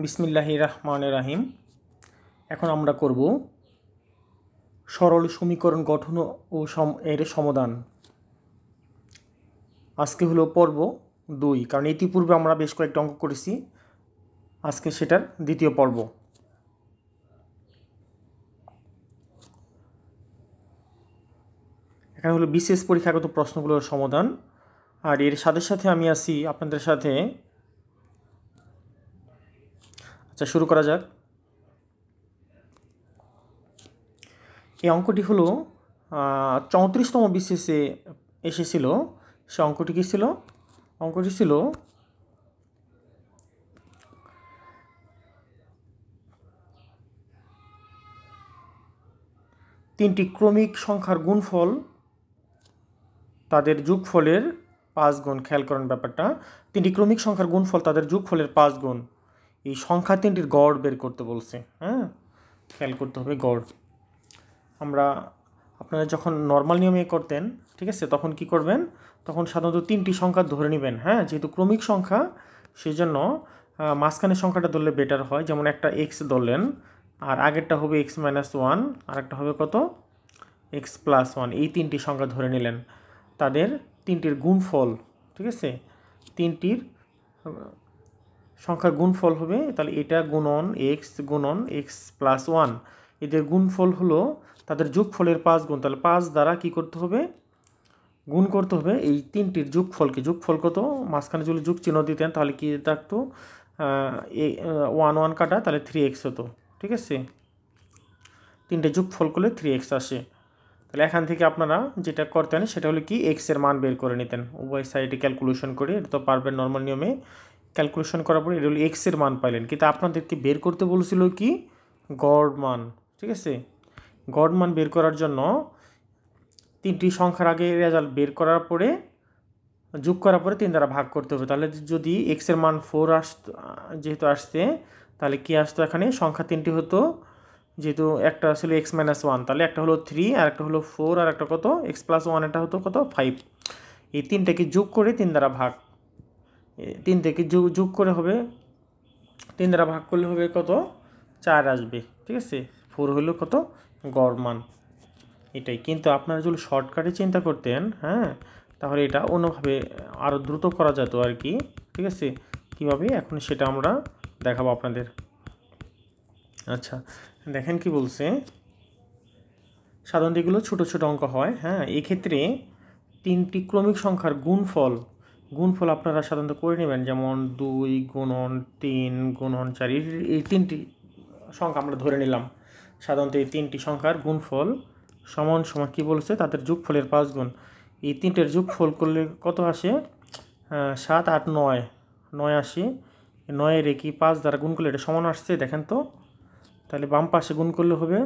বিসমিল্লাহির রহমানির রহিম। এখন আমরা করব সরল সমীকরণ গঠন ও এর সমাধান। আজকে হলো পর্ব 2, কারণ ইতিপূর্বে আমরা বেশ কয়েকটা অঙ্ক করেছি। আজকে সেটার দ্বিতীয় পর্ব। এখানে হলো বিশেষ পরীক্ষাগত প্রশ্নগুলোর সমাধান, আর এর সাথে সাথে আমি আছি আপনাদের সাথে। আচ্ছা, শুরু করা যাক। এই অঙ্কটি হলো 34তম বিশেষে এসেছিল। সে অঙ্কটি কী ছিল? অঙ্কটি ছিল তিনটি ক্রমিক সংখ্যার গুণফল, তাদের যোগফলের 5 গুণ। খেয়াল করেন ব্যাপারটা, তিনটি ক্রমিক সংখ্যার গুণফল, তাদের যোগফলের 5 গুণ। এই সংখ্যা তিনটির গড় বের করতে বলছে। হ্যাঁ, খেয়াল করতে হবে গড়। আপনারা যখন নর্মাল নিয়মে করতেন, ঠিক আছে, তখন কি করবেন? তখন সাধারণত তিনটি সংখ্যা ধরে নেবেন। হ্যাঁ, যেহেতু ক্রমিক সংখ্যা, সেই জন্য মাঝখানের সংখ্যাটা ধরলে বেটার হয়। যেমন একটা এক্স ধরলেন, আর আগেরটা হবে x-1, আর একটা হবে কত? x+1। এই তিনটি সংখ্যা ধরে নিলেন, তাদের তিনটির গুণফল, ঠিক আছে, তিনটির সংখ্যার গুণফল হবে। তাহলে এটা গুণন x+1, এদের গুণফল হলো তাদের যোগফলের 5 গুণ। তাহলে 5 দ্বারা কি করতে হবে? গুণ করতে হবে এই তিনটির যোগফলকে। যোগফল কত? মাঝখানে যদি যোগ চিহ্ন দিতেন তাহলে কি থাকতো? 1 কাটা, তাহলে 3x হতো। ঠিক আছে, তিনটে যোগফল করলে 3x আসে। তাহলে এখান থেকে আপনারা যেটা করতেন সেটা হলো কি, এক্সের মান বের করে নিতেন। উভয় সাইডে ক্যালকুলেশন করে, এটা তো পারবেন নর্মাল নিয়মে। ক্যালকুলেশন করার পরে এটা হলো এক্সের মান পাইলেন, কিন্তু আপনাদেরকে বের করতে বলেছিল কি? গড় মান। ঠিক আছে, গড় মান বের করার জন্য তিনটি সংখ্যার আগে রেজাল্ট বের করার পরে, যোগ করার পরে 3 দ্বারা ভাগ করতে হবে। তাহলে যদি এক্সের মান 4 যেহেতু আসছে, তাহলে কি আসতো? এখানে সংখ্যা তিনটি হতো। যেহেতু একটা ছিল x-1, তাহলে একটা হলো 3, আর একটা হলো 4, আর একটা কত? x+1, এটা হতো কত? 5। এই তিনটাকে যোগ করে 3 দ্বারা ভাগ, 3 থেকে যোগ করে হবে, 3 দ্বারা ভাগ করলে হবে কত? 4 আসবে। ঠিক আছে, 4 হলো কত? গড় মান। এটাই। কিন্তু আপনারা যদি শর্টকাটে চিন্তা করতেন, হ্যাঁ, তাহলে এটা অন্যভাবে আরও দ্রুত করা যেত আর কি। ঠিক আছে, কীভাবে এখন সেটা আমরা দেখাবো আপনাদের। আচ্ছা, দেখেন কি বলছে। সাধারণত এগুলো ছোটো ছোটো অঙ্ক হয়। হ্যাঁ, এক্ষেত্রে তিনটি ক্রমিক সংখ্যার গুণফল আপনারা সাধারণত করে নেবেন। যেমন 2 গুণন 3 গুণন 4, এই তিনটি সংখ্যা আমরা ধরে নিলাম। সাধারণত এই তিনটি সংখ্যার গুণফল সমান সমান কী বলছে? তাদের যোগফলের 5 গুণ। এই তিনটের যোগফল করলে কত আসে? 7, 8, 9 আসে। 9 রেখে 5 দ্বারা গুণ করলে এটা সমান আসছে, দেখেন তো। তাহলে বাম পাশে গুণ করলে হবে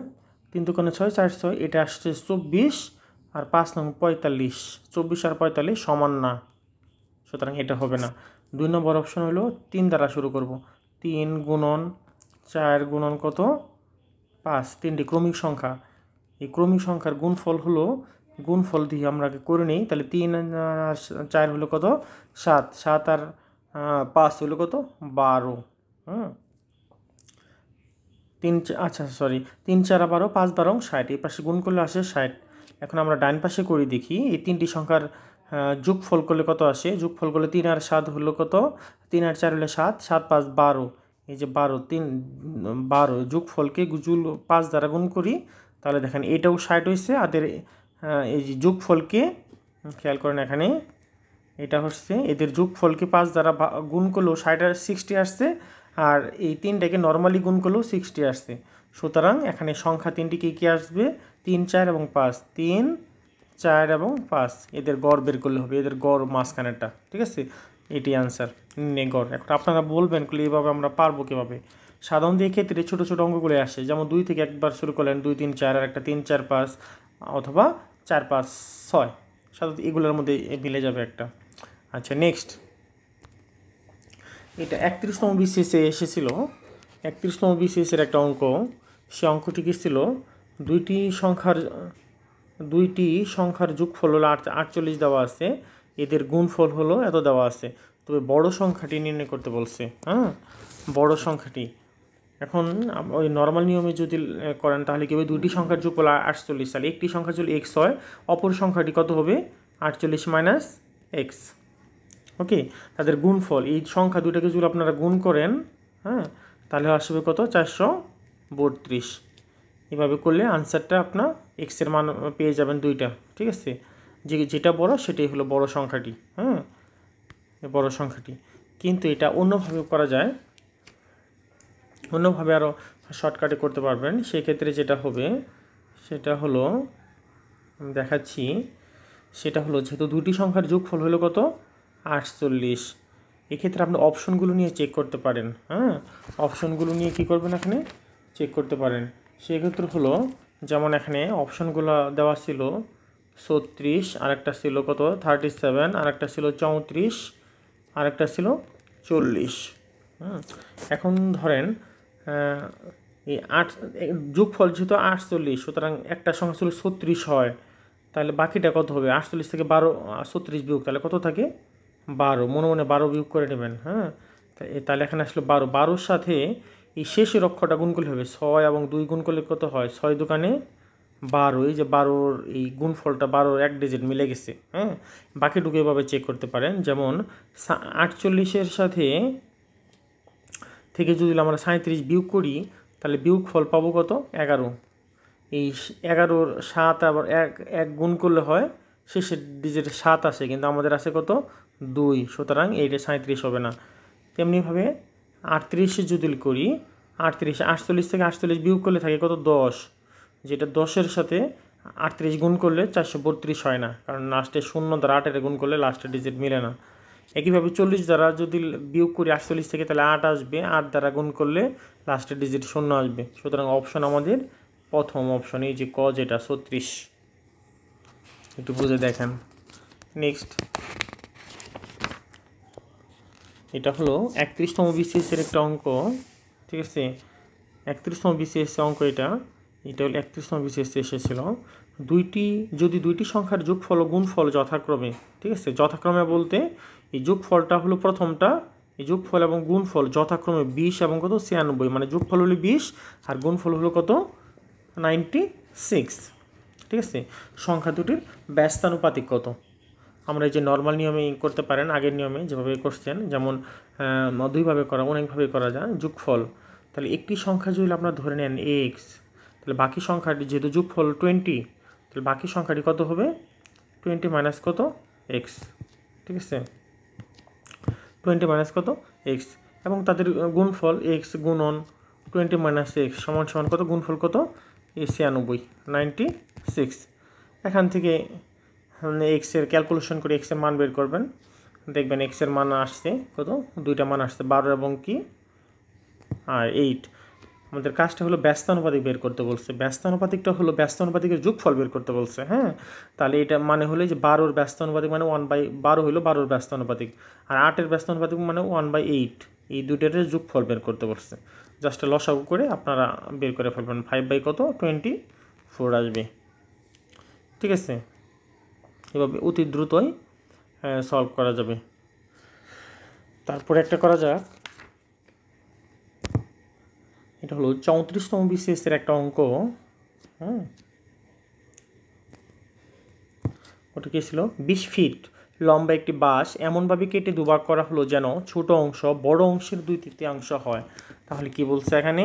3 দুগুণে 6, 4 6, এটা আসছে 24, আর 5 নং 45। 24 আর 45 সমান না, সুতরাং এটা হবে না। 2 নম্বর অপশন হলো 3 দ্বারা শুরু করব। 3 গুণন 4 গুণন কত? 5। তিনটি ক্রমিক সংখ্যা, এই ক্রমিক সংখ্যার গুণফল হলো, গুণফল দিয়ে আমরা করে নিই। তাহলে 3 আর 4 হলো কত? 7। 7 আর 5 হলো কত? 12। হুম, 3 4 12, 5 12 60। এই পাশে গুণ করলে আসে 60। এখন আমরা ডান পাশে করি দেখি, এই তিনটি সংখ্যার যোগফল করলে কত আসে? যোগফল করলে 3 আর 7 হলো কত? 3 আর 4 হলে 7, 7 5 12। এই যে 12, 12 যোগফলকে 5 দ্বারা গুণ করি, তাহলে দেখেন এটাও 60 হয়েছে। আদের এই যে যোগফলকে খেয়াল করেন, এখানে এটা হচ্ছে এদের যোগফলকে 5 দ্বারা গুণ করলেও 60 আর 60 আসছে, আর এই তিনটাকে নর্মালি গুণ করলেও 60 আসছে। সুতরাং এখানে সংখ্যা তিনটি কী আসবে? 3 4 এবং 5। 3 4 এবং 5, এদের গড় বের করলে হবে, এদের গড় মাঝখানেরটা। ঠিক আছে, এটি অ্যান্সার, গড়। এখন আপনারা বলবেন এইভাবে আমরা পারবো কীভাবে? সাধারণত এই ক্ষেত্রে ছোটো ছোটো অঙ্কগুলো আসে। যেমন 2 থেকে একবার শুরু করলেন, 2 3 4, আর একটা 3 4 5, অথবা 4 5 6। সাধারণত এগুলোর মধ্যে মিলে যাবে একটা। আচ্ছা, নেক্সট, এটা 31তম বিসিএসে এসেছিল। 31তম বিসিএসের একটা অঙ্ক। সে অঙ্কটি কী ছিল? দুইটি সংখ্যার যোগফল হলো 48 দেওয়া আছে, এদের গুণফল হলো এত দেওয়া আছে। তবে বড় সংখ্যাটি নির্ণয় করতে বলছে। হ্যাঁ, বড় সংখ্যাটি। এখন ওই নর্মাল নিয়মে যদি করেন তাহলে কি হবে, দুইটি সংখ্যার যোগফল 48, তাহলে একটি সংখ্যা যদি এক্স হয়, অপর সংখ্যাটি কত হবে 48 মাইনাস এক্স। ওকে, তাদের গুণফল এই সংখ্যা দুটাকে যদি আপনারা গুণ করেন, হ্যাঁ, তাহলে আসবে কত 432। এভাবে করলে আনসারটা আপনার এক্সের মান পেয়ে যাবেন দুইটা। ঠিক আছে, যেটা বড় সেটাই হলো বড় সংখ্যাটি। হ্যাঁ, বড় সংখ্যাটি। কিন্তু এটা অন্যভাবে করা যায়, অন্যভাবে আরও শর্টকাটে করতে পারবেন। সেক্ষেত্রে যেটা হবে সেটা হলো, আমি দেখাচ্ছি, সেটা হলো যেহেতু দুটি সংখ্যার যোগফল হলো কত 48, এক্ষেত্রে আপনি অপশনগুলো নিয়ে চেক করতে পারেন। হ্যাঁ, অপশনগুলো নিয়ে কী করবেন, এখানে চেক করতে পারেন। সেক্ষেত্রে হলো যেমন এখানে অপশনগুলো দেওয়া ছিল 36, আরেকটা ছিল কত 37, আরেকটা ছিল 34, আরেকটা ছিল 40। এখন ধরেন এই যোগফল যেহেতু 48, সুতরাং একটা সংখ্যা ছিল 36 হয়, তাহলে বাকিটা কত হবে, 48 থেকে 36 বিয়োগ, তাহলে কত থাকে 12। মনে মনে 12 বিয়োগ করে নেবেন। হ্যাঁ, তাহলে এখানে আসলে 12 সাথে এই শেষের অক্ষরটা গুণ করলে হবে 6 এবং 2 গুণ করলে কত হয় 6 দোকানে 12। এই যে 12-র এই গুণফলটা 12-র এক ডিজিট মিলে গেছে। হ্যাঁ, বাকিটুকু এভাবে চেক করতে পারেন। যেমন 48-এর সাথে থেকে যদি আমরা 37 বিয়োগ করি, তাহলে বিয়োগ ফল পাবো কত 11। এই 11-র 7 আবার এক গুণ করলে হয় শেষের ডিজিটে 7 আসে, কিন্তু আমাদের আছে কত 2, সুতরাং এইটা 37 হবে না। তেমনিভাবে 38 যদি করি, 48 থেকে 48 বিয়োগ করলে থাকে কত 10, যেটা 10-এর সাথে 38 গুণ করলে 432 হয় না, কারণ লাস্টে 0 দ্বারা 8-এর গুণ করলে লাস্টের ডিজিট মিলে না। একইভাবে 40 দ্বারা যদি বিয়োগ করি 48 থেকে, তাহলে 8 আসবে, 8 দ্বারা গুণ করলে লাস্টের ডিজিট 0 আসবে। সুতরাং অপশন আমাদের প্রথম অপশন, এই যে ক যেটা 36। একটু বুঝে দেখেন। নেক্সট, এটা হলো 31তম বিসিএসের একটা অঙ্ক। ঠিক আছে, 31তম বিসিএস অঙ্ক এটা হলো 31তম বিসিএস এসেছিল। যদি দুইটি সংখ্যার যোগফল ও গুণফল যথাক্রমে, ঠিক আছে, যথাক্রমে বলতে এই যোগফলটা হলো প্রথমটা, এই যোগফল এবং গুণফল যথাক্রমে 20 এবং কত 96, মানে যোগফল হলো 20 আর গুণফল হলো কত 96। ঠিক আছে, সংখ্যা দুটির ব্যস্তানুপাতিক কত। আমরা এই যে নর্মাল নিয়মে করতে পারেন, আগের নিয়মে যেভাবে করছেন, যেমন দুইভাবে করা, অনেকভাবে করা যায়। যোগফল, তাহলে একটি সংখ্যা যদি আপনারা ধরে নেন এক্স, তাহলে বাকি সংখ্যাটি যেহেতু যোগফল 20, তাহলে বাকি সংখ্যাটি কত হবে 20 মাইনাস কত এক্স। ঠিক আছে, 20 মাইনাস কত এক্স, এবং তাদের গুণফল এক্স গুণন 20 মাইনাস এক্স সমান সমান কত, গুণফল কত 96। এখান থেকে এক্সের ক্যালকুলেশন করে এক্সের মান বের করবেন, দেখবেন এক্সের মান আসছে কত, দুইটা মান আসছে 12 এবং কি আর 8। আমাদের কাজটা হলো ব্যস্তানুপাতিক বের করতে বলছে। ব্যস্তানুপাতিকটা হলো ব্যস্তানুপাতিকের যোগফল বের করতে বলছে। হ্যাঁ, তাহলে এটা মানে হলো যে 12-র ব্যস্তানুপাতিক মানে 1/12 হলো 12-র ব্যস্তানুপাতিক, আর 8-এর ব্যস্তানুপাতিক মানে 1/8। এই দুইটার যোগফল বের করতে বলছে। জাস্ট লসাগু করে আপনারা বের করে ফেলবেন, 5 কত 24 আসবে। ঠিক আছে, এভাবে অতি দ্রুতই সলভ করা যাবে। তারপরে একটা করা যাক, এটা হলো 34তম বিসিএসের একটা অঙ্ক। হ্যাঁ, ওটা কি ছিল, 20 ফিট লম্বা একটি বাঁশ এমনভাবে কেটে দুভাগ করা হলো যেন ছোট অংশ বড় অংশের 2/3 হয়। তাহলে কি বলছে এখানে,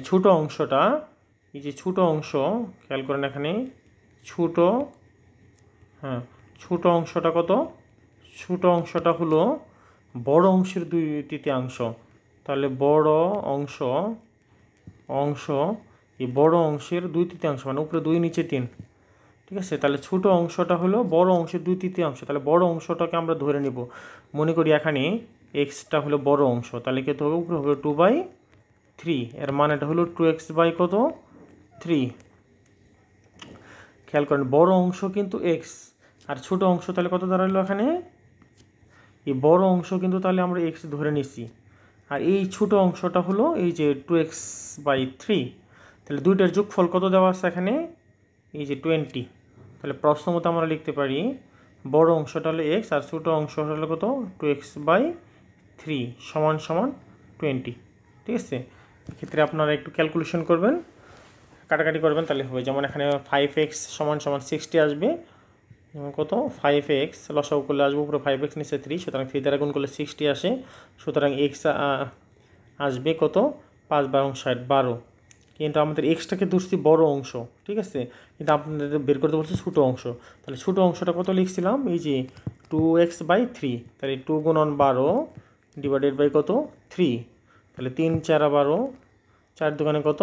ছোট অংশটা, এই যে ছোট অংশ খেয়াল করেন এখানে ছোট, হ্যাঁ ছোট অংশটা কত, ছোট অংশটা হলো বড় অংশের 2/3। তাহলে বড় অংশ এই বড় অংশের 2/3 মানে উপরে 2 নিচে 3। ঠিক আছে, তাহলে ছোট অংশটা হলো বড় অংশের 2/3। তাহলে বড় অংশটাকে আমরা ধরে নেব, মনে করি এখানে এক্সটা হলো বড় অংশ, তাহলে কত হবে, উপরে হবে 2/3, এর মানেটা হলো 2x বাই কত 3। খেয়াল করেন বড় অংশ কিন্তু এক্স, আর ছোট অংশ তাহলে কত দাঁড়ালো এখানে, এই বড় অংশ কিন্তু তাহলে আমরা এক্স ধরে নিছি, আর এই ছোট অংশটা হলো এই যে 2x/3। তাহলে দুইটার যোগফল কত দেওয়া আছে এখানে, এই যে 20। তাহলে প্রশ্ন মতো আমরা লিখতে পারি বড় অংশটা হলো এক্স আর ছোটো অংশ হলো কত 2x/3 সমান সমান 20। ঠিক আছে, এক্ষেত্রে আপনারা একটু ক্যালকুলেশন করবেন, কাটাকাটি করবেন, তাহলে হবে। যেমন এখানে 5x সমান সমান 60 আসবে, কত 5x লসাগু করলে আসবে পুরো 5x নিচে 3, সুতরাং 3 দ্বারা গুণ করলে 60 আসে, সুতরাং x আসবে কত 5/60 কিন্তু আমাদের এক্সটাকে ধরছি বড় অংশ, ঠিক আছে, কিন্তু আপনাদের বের করতে বলছে ছোটো অংশ। তাহলে ছোটো অংশটা কত লিখছিলাম, এই যে 2x/3, তাহলে 2 গুণন 12 ডিভাইডেড বাই কত 3, তাহলে 3 4 12, 4 দোকানে কত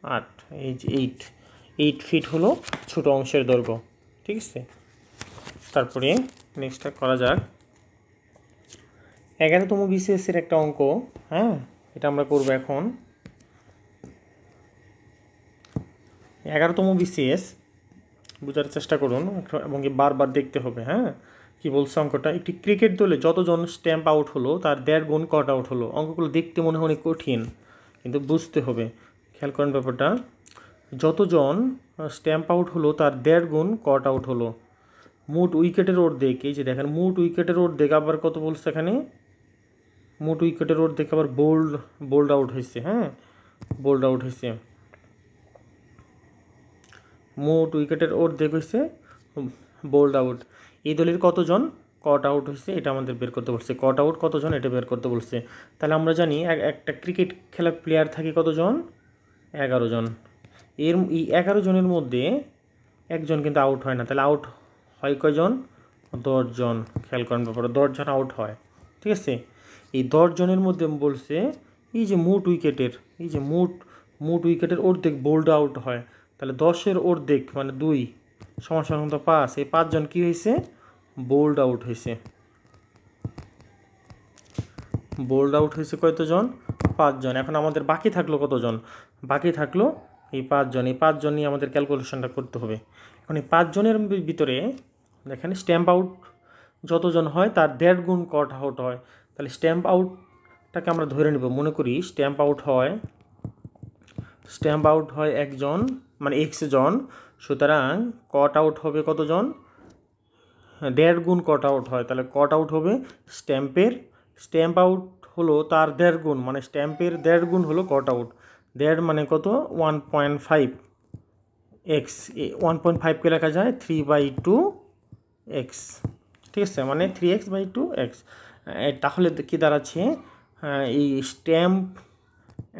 8, এই যে 8 ফিট হলো ছোটো অংশের দৈর্ঘ্য। ঠিক আছে, তারপরে নেক্সটটা করা যাক 11তম বিসিএসের একটা অঙ্ক। হ্যাঁ, এটা আমরা করব এখন। 11তম বিসিএস বোঝার চেষ্টা করুন এবং বারবার দেখতে হবে। হ্যাঁ, কি বলছে অঙ্কটা, একটি ক্রিকেট দলে যতজন স্ট্যাম্প আউট হলো তার 1.5 গুণ কট আউট হলো। অঙ্কগুলো দেখতে মনে হয় অনেক কঠিন, কিন্তু বুঝতে হবে। খেয়াল করেন ব্যাপারটা, যতজন স্ট্যাম্প আউট হলো তার 1.5 গুণ কট আউট হলো। মোট উইকেটের অর্ধেক, এই যে দেখেন মোট উইকেটের অর্ধেক, আবার কত বলছে এখানে, মোট উইকেটের অর্ধেক আবার বোল্ড আউট হয়েছে। হ্যাঁ, বোল্ড আউট হয়েছে, মোট উইকেটের অর্ধেক হয়েছে বোল্ড আউট। এই দলের কতজন কট আউট হয়েছে এটা আমাদের বের করতে বলছে। কট আউট কতজন এটা বের করতে বলছে। তাহলে আমরা জানি একটা ক্রিকেট খেলা প্লেয়ার থাকে কতজন, 11 জন। এই 11 জনের মধ্যে একজন কিন্তু আউট হয় না, তাহলে আউট হয় কয়জন, 10 জন। খেয়াল করেন ব্যাপারে, 10 জন আউট হয়। ঠিক আছে, এই 10 জনের মধ্যে বলছে এই যে মোট উইকেটের, এই যে মোট উইকেটের অর্ধেক বোল্ড আউট হয়। তাহলে 10-এর অর্ধেক মানে 2 সমান সমান 5, এই 5 জন কী হয়েছে, বোল্ড আউট হয়েছে। বোল্ড আউট হয়েছে কতজন, 5 জন। এখন আমাদের বাকি থাকলো কতজন, বাকি থাকলো এই 5 জন। এই 5 জন নিয়ে আমাদের ক্যালকুলেশনটা করতে হবে। এখন এই 5 জনের ভিতরে দেখেন স্ট্যাম্প আউট যতজন হয় তার 1.5 গুণ কট আউট হয়। তাহলে স্ট্যাম্প আউটটাকে আমরা ধরে নেব, মনে করি স্ট্যাম্প আউট হয় একজন, মানে x জন, সুতরাং কট আউট হবে কতজন, 1.5 গুণ কট আউট হয়। তাহলে কট আউট হবে স্ট্যাম্প আউট হলো তার 1.5 গুণ, মানে স্ট্যাম্পের 1.5 গুণ হলো কট আউট। 1.5 মানে কত 1.5 x, 1.5কে লেখা যায় 3/2x। ঠিক আছে, মানে 3x/2x। তাহলে কি দাঁড়াচ্ছে, এই স্ট্যাম্প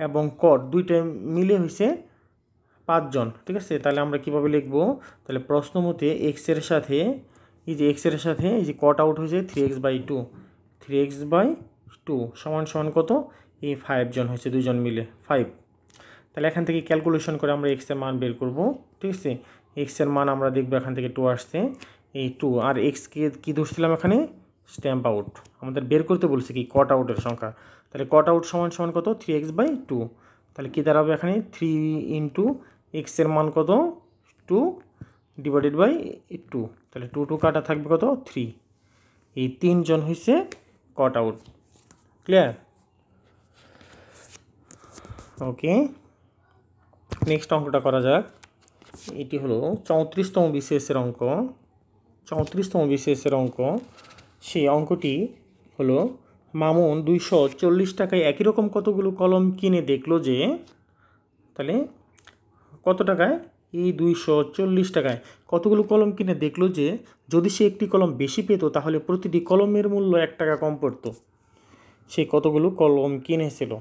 এবং কট দুইটা মিলে হয়েছে 5 জন। ঠিক আছে, তাহলে আমরা কীভাবে লিখব, তাহলে প্রশ্ন মতে এক্সের সাথে এই যে কট আউট হয়েছে 3x/2 সমান সমান কত, এই 5 জন হয়েছে, 2 জন মিলে 5। তাহলে এখান থেকে ক্যালকুলেশন করে আমরা এক্সের মান বের করব। ঠিক আছে, এক্সের মান আমরা দেখব এখান থেকে 2 আসছে, এই 2 আর এক্সকে কী ধরছিলাম এখানে, স্ট্যাম্প আউট। আমাদের বের করতে বলছে কি কট আউটের সংখ্যা। তাহলে কট আউট সমান সমান কত, 3x/2। তাহলে কী দাঁড়াবে এখানে, 3 ইন্টু এক্সের মান কত 2 ডিভাইডেড বাই 2, তাহলে 2 কাটা থাকবে কত 3। এই 3 জন হয়েছে কট আউট। ক্লিয়ার? ওকে, নেক্সট অঙ্কটা করা যাক। এটি হলো 34তম বিসিএসের অঙ্ক। 34তম বিসিএসের অঙ্ক, সেই অঙ্কটি হলো মামুন 240 টাকায় একই রকম কতগুলো কলম কিনে দেখলো যে, তাহলে কত টাকায়, এই 240 টাকায় কতগুলো কলম কিনে দেখলো যে যদি সে একটি কলম বেশি পেত তাহলে প্রতিটি কলমের মূল্য 1 টাকা কম পড়তো। সে কতগুলো কলম কিনেছিল।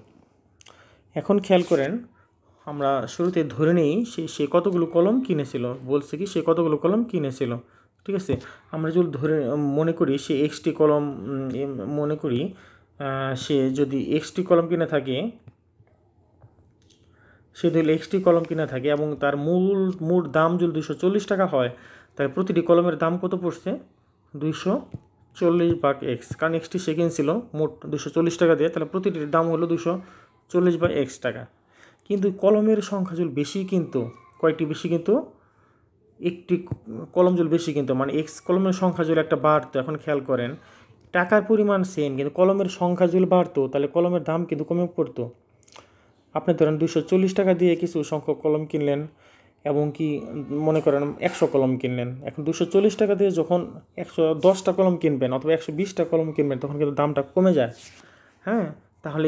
এখন খেয়াল করেন, আমরা শুরুতে ধরে নেই সে কতগুলো কলম কিনেছিল। বলছে কি সে কতগুলো কলম কিনেছিল। ঠিক আছে, আমরা যদি মনে করি সে এক্সটি কলম, মনে করি সে যদি এক্সটি কলম কিনে থাকে, সে যদি এক্সটি কলম কিনে থাকে এবং তার মোট দাম যদি 240 টাকা হয়, তাহলে প্রতিটি কলমের দাম কত পড়ছে, 240/x। কারণ এক্সটি সে কিনছিল মোট 240 টাকা দিয়ে, তাহলে প্রতিটির দাম হলো 240/x টাকা। কিন্তু কলমের সংখ্যা যদি বেশি কিনতো, কয়টি বেশি কিনতো, একটি কলম যদি বেশি কিনতো, মানে এক্স কলমের সংখ্যা যদি একটা বাড়তো। এখন খেয়াল করেন, টাকার পরিমাণ সেম কিন্তু কলমের সংখ্যা যদি বাড়তো তাহলে কলমের দাম কিন্তু কমে পড়তো। আপনি ধরেন 240 টাকা দিয়ে কিছু সংখ্যক কলম কিনলেন এবং কি মনে করেন 100 কলম কিনলেন, এখন 240 টাকা দিয়ে যখন 110টা কলম কিনবেন অথবা 120টা কলম কিনবেন তখন কিন্তু দামটা কমে যায়। হ্যাঁ, তাহলে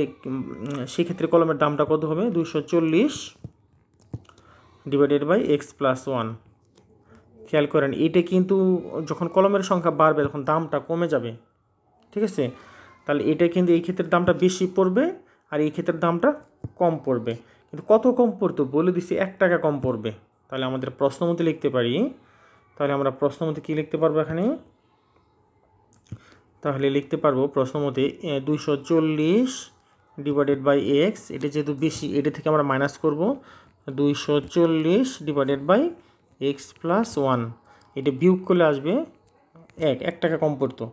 সেক্ষেত্রে কলমের দামটা কত হবে? 240 ডিভাইডেড বাই x প্লাস 1। খেয়াল করেন এইটা কিন্তু যখন কলমের সংখ্যা বাড়বে তখন দামটা কমে যাবে, ঠিক আছে? তাহলে এটা কিন্তু এই ক্ষেত্রে দামটা বেশি পড়বে আর এই ক্ষেত্রে দামটা কম পড়বে। কিন্তু কত কম পড়তো বলে দিছি, 1 টাকা কম পড়বে। তাহলে আমাদের প্রশ্ন মতে লিখতে পারি, তাহলে আমরা প্রশ্ন মতে কী লিখতে পারবো এখানে? তাহলে লিখতে পারবো প্রশ্ন মতে 240 ডিভাইডেড বাই এক্স, এটা যেহেতু বেশি এটা থেকে আমরা মাইনাস করব 240 ডিভাইডেড বাই এক্স প্লাস 1, এটা বিয়োগ করলে আসবে 1 টাকা কম পড়তো।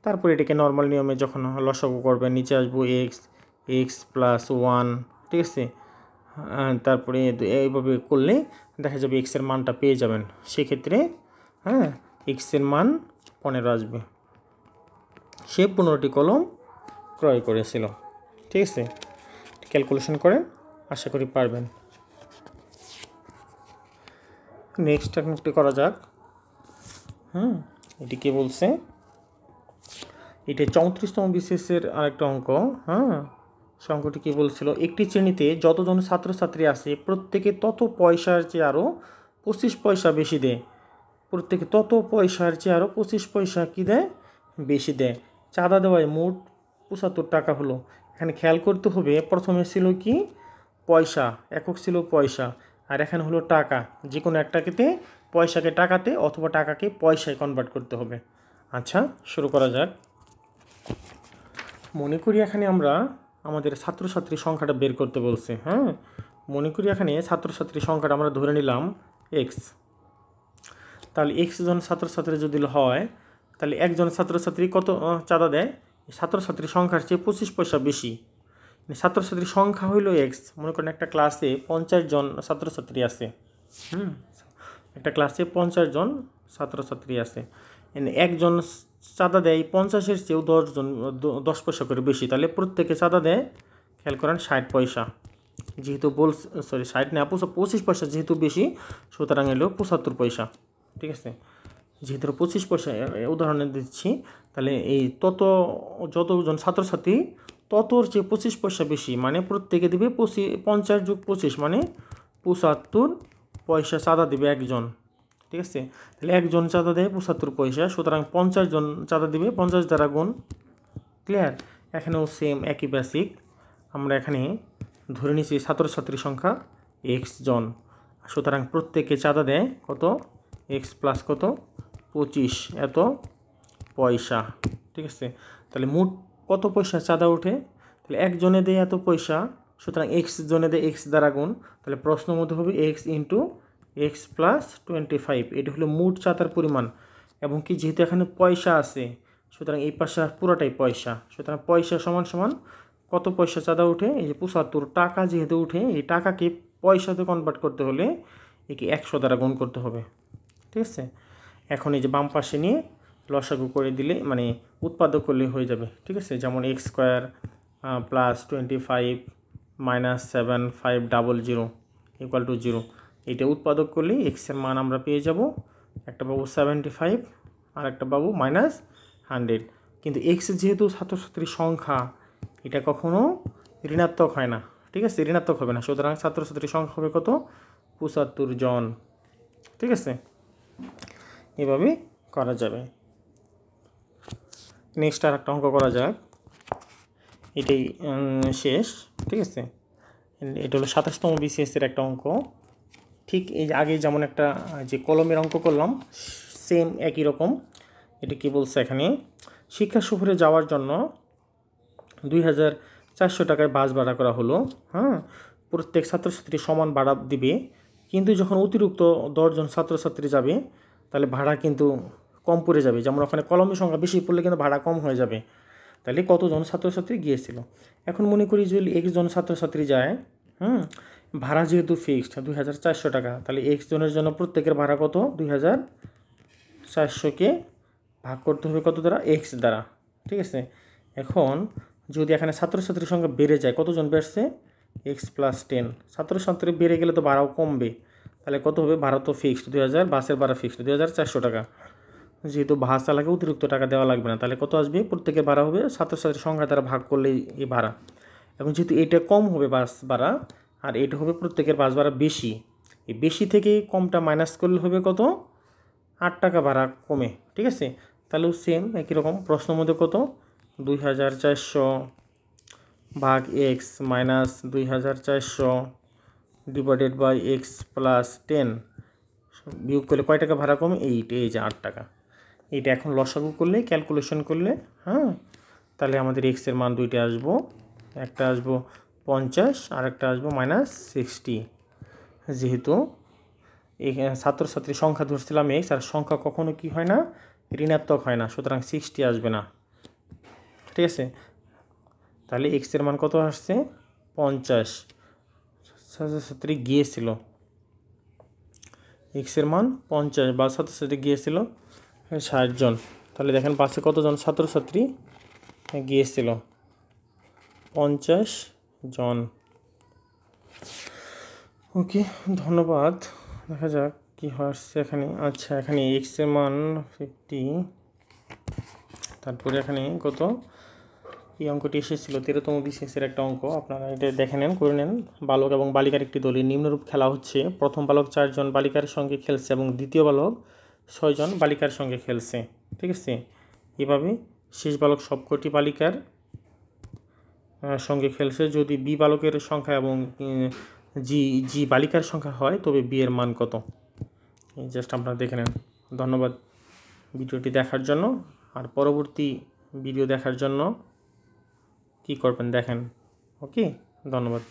তারপর এটাকে নর্মাল নিয়মে যখন লসাগু করবেন নিচে আসবো এক্স প্লাস 1, ঠিক আছে? তারপরে এইভাবে করলে দেখা যাবে এক্সের মানটা পেয়ে যাবেন। সেক্ষেত্রে হ্যাঁ, এক্সের মান 15 আসবে। সে 15টি কলম ক্রয় করেছিল, ঠিক আছে? ক্যালকুলেশন করেন, আশা করি পারবেন। নেক্সট একটি করা যাক। এটি কে বলছে? এটা 34তম বিসিএসের আরেকটা অঙ্ক। সে অঙ্কটি কী বলছিল? একটি শ্রেণীতে যতজন ছাত্রছাত্রী আছে প্রত্যেকে তত পয়সার চেয়ে আরও 25 পয়সা বেশি দেয়। প্রত্যেকে তত পয়সার চেয়ে আরও 25 পয়সা কী দেয়? বেশি দেয়। চাঁদা দেওয়ায় মোট 75 টাকা হলো। এখানে খেয়াল করতে হবে, প্রথমে ছিল কি পয়সা, একক ছিল পয়সা, আর এখানে হলো টাকা। যে কোনো একটাকে পয়সাকে টাকাতে অথবা টাকাকে পয়সায় কনভার্ট করতে হবে। আচ্ছা, শুরু করা যাক। মনে করি এখানে আমরা আমাদের ছাত্রছাত্রী সংখ্যাটা বের করতে বলছে। মনে করি এখানে ছাত্রছাত্রী সংখ্যাটা আমরা ধরে নিলাম এক্স। তাহলে এক্স জন ছাত্রছাত্রী যদি হয় তাহলে একজন ছাত্রছাত্রী কত চাঁদা দেয়? ছাত্রছাত্রীর সংখ্যার চেয়ে 25 পয়সা বেশি। ছাত্রছাত্রীর সংখ্যা হইল এক্স। মনে করেন একটা ক্লাসে 50 জন ছাত্রছাত্রী আছে। একটা ক্লাসে 50 জন ছাত্রছাত্রী আছে। একজন চাঁদা দেয় 50-এর চেয়েও 10 পয়সা করে বেশি, তাহলে প্রত্যেকে চাঁদা দেয়, খেয়াল করেন 60 পয়সা। যেহেতু 60 না 25 পয়সা যেহেতু বেশি, সুতরাং এলো 75 পয়সা, ঠিক আছে? যেহেতু 25 পয়সা উদাহরণে দিচ্ছি, তাহলে এই যতজন ছাত্রছাত্রী ততর চেয়ে 25 পয়সা বেশি, মানে প্রত্যেকে দেবে 50 যোগ 25 মানে 75 পয়সা চাঁদা দেবে একজন, ঠিক আছে? তাহলে একজন চাঁদা দেয় 75 পয়সা, সুতরাং 50 জন চাঁদা দিবে 50 দ্বারা গুণ। ক্লিয়ার? এখানেও সেম একই বেসিক। আমরা এখানে ধরে নিচ্ছি ছাত্রছাত্রীর সংখ্যা এক্স জন, সুতরাং প্রত্যেকে চাঁদা দেয় কত? এক্স প্লাস কত? 25 এত পয়সা, ঠিক আছে? তাহলে মোট কত পয়সা চাঁদা ওঠে? তাহলে একজনে দেয় এত পয়সা, সুতরাং এক্স জনে দেয় এক্স দ্বারা গুণ। তাহলে প্রশ্ন মধ্যে হবে এক্স ইন্টু এক্স প্লাস 25, এটা হলো মোট চাঁদার পরিমাণ। এবং কি যেহেতু এখানে পয়সা আছে, সুতরাং এই পাশে পুরোটাই পয়সা, সুতরাং পয়সা সমান সমান কত পয়সা চাঁদা উঠে? এই যে 75 টাকা যেহেতু উঠে, এই টাকাকে পয়সাতে কনভার্ট করতে হলে একে 100 দ্বারা গুণ করতে হবে, ঠিক আছে? এখন এই যে বাম পাশে নিয়ে লসাগু করে দিলে মানে উৎপাদক করলে হয়ে যাবে, ঠিক আছে? যেমন x square plus 25 minus 7500 equal to 0। এটা উৎপাদক করলে এক্সের মান আমরা পেয়ে যাব, একটা পাবো 75 আর একটা পাবো -100। কিন্তু এক্স যেহেতু ছাত্রছাত্রীর সংখ্যা, এটা কখনো ঋণাত্মক হয় না, ঠিক আছে? ঋণাত্মক হবে না, সুতরাং ছাত্রছাত্রীর সংখ্যা হবে কত? 75 জন, ঠিক আছে? এভাবে করা যাবে। নেক্সট আর একটা অঙ্ক করা যাক, এটাই শেষ, ঠিক আছে? এটা হলো 27তম বিসিএসের একটা অঙ্ক। ঠিক এই আগে যেমন একটা যে কলমের অঙ্ক করলাম সেম একই রকম। এটা কি বলছে এখানে? শিক্ষা সফরে যাওয়ার জন্য 2400 টাকায় বাস ভাড়া করা হলো। প্রত্যেক ছাত্রছাত্রী সমান ভাড়া দিবে, কিন্তু যখন অতিরিক্ত 10 জন ছাত্রছাত্রী যাবে তাহলে ভাড়া কিন্তু কম পড়ে যাবে। যেমন ওখানে কলমের সংখ্যা বেশি পড়লে কিন্তু ভাড়া কম হয়ে যাবে। তাহলে কতজন ছাত্রছাত্রী গিয়েছিল? এখন মনে করি যদি একজন ছাত্রছাত্রী যায়, ভাড়া যেহেতু ফিক্সড 2400 টাকা, তাহলে এক্স জনের জন্য প্রত্যেকের ভাড়া কত? 2400কে ভাগ করতে হবে কত দ্বারা? এক্স দ্বারা, ঠিক আছে? এখন যদি এখানে ছাত্রছাত্রীর সংখ্যা বেড়ে যায়, কতজন বেড়েছে? X plus 10। ছাত্রছাত্রী বেড়ে গেলে তো ভাড়াও কমবে, তাহলে কত হবে? ভাড়া তো ফিক্সড 2000, বাসের ভাড়া ফিক্সড 2400 টাকা। যেহেতু বাস চালাকে অতিরিক্ত টাকা দেওয়া লাগবে না, তাহলে কত আসবে? প্রত্যেকের ভাড়া হবে ছাত্রছাত্রীর সংখ্যা দ্বারা ভাগ করলেই এই ভাড়া। এবং যেহেতু এটা কম হবে বাস ভাড়া, আর এটা হবে প্রত্যেকের বাস ভাড়া বেশি, এই বেশি থেকে কমটা মাইনাস করলে হবে কত? 8 টাকা ভাড়া কমে। ঠিক আছে, তাহলেও সেম একই রকম প্রশ্নের মধ্যে কত? 2400 ভাগ x minus 2400 divided by x plus 10 বিয়োগ করলে কয় টাকা ভাড়া কমে? এই যে 8 টাকা। এইটা এখন লসাগু করলে, ক্যালকুলেশন করলে, হ্যাঁ, তাহলে আমাদের এক্সের মান দুইটা আসবো, একটা আসবো 50 আর একটা আসবো -60। যেহেতু এখানে ছাত্রছাত্রীর সংখ্যা ধরছিলাম এক্স, আর সংখ্যা কখনো কি হয় না? ঋণাত্মক হয় না, সুতরাং 60 আসবে না। ঠিক আছে, তাহলে এক্সের মান কত আসছে? 50। ছাত্রছাত্রী গিয়েছিল, এক্সের মান 50 বা ছাত্রছাত্রী গিয়েছিল 60 জন। তাহলে দেখেন বাসে কতজন ছাত্রছাত্রী গিয়েছিল? 50 জন। ওকে, ধন্যবাদ। দেখা যাক কী আসছে এখানে। আচ্ছা, এখানে এক্সের মান 50, তারপরে এখানে কত? এই অঙ্কটি এসেছিলো 13তম বিসিএসের একটা অঙ্ক, আপনারা এটা দেখে নেন, করে নেন। বালক এবং বালিকার একটি দলে নিম্নরূপ খেলা হচ্ছে। প্রথম বালক 4 জন বালিকার সঙ্গে খেলছে এবং দ্বিতীয় বালক 6 জন বালিকার সঙ্গে খেলছে। ঠিক আছে, এভাবে শেষ বালক সবকটি বালিকার সঙ্গে খেলছে। যদি বি বালকের সংখ্যা এবং জি বালিকার সংখ্যা হয়, তবে বি এর মান কত? জাস্ট আপনারা দেখে নেন। ধন্যবাদ ভিডিওটি দেখার জন্য। আর পরবর্তী ভিডিও দেখার জন্য কী করবেন দেখেন। ওকে, ধন্যবাদ।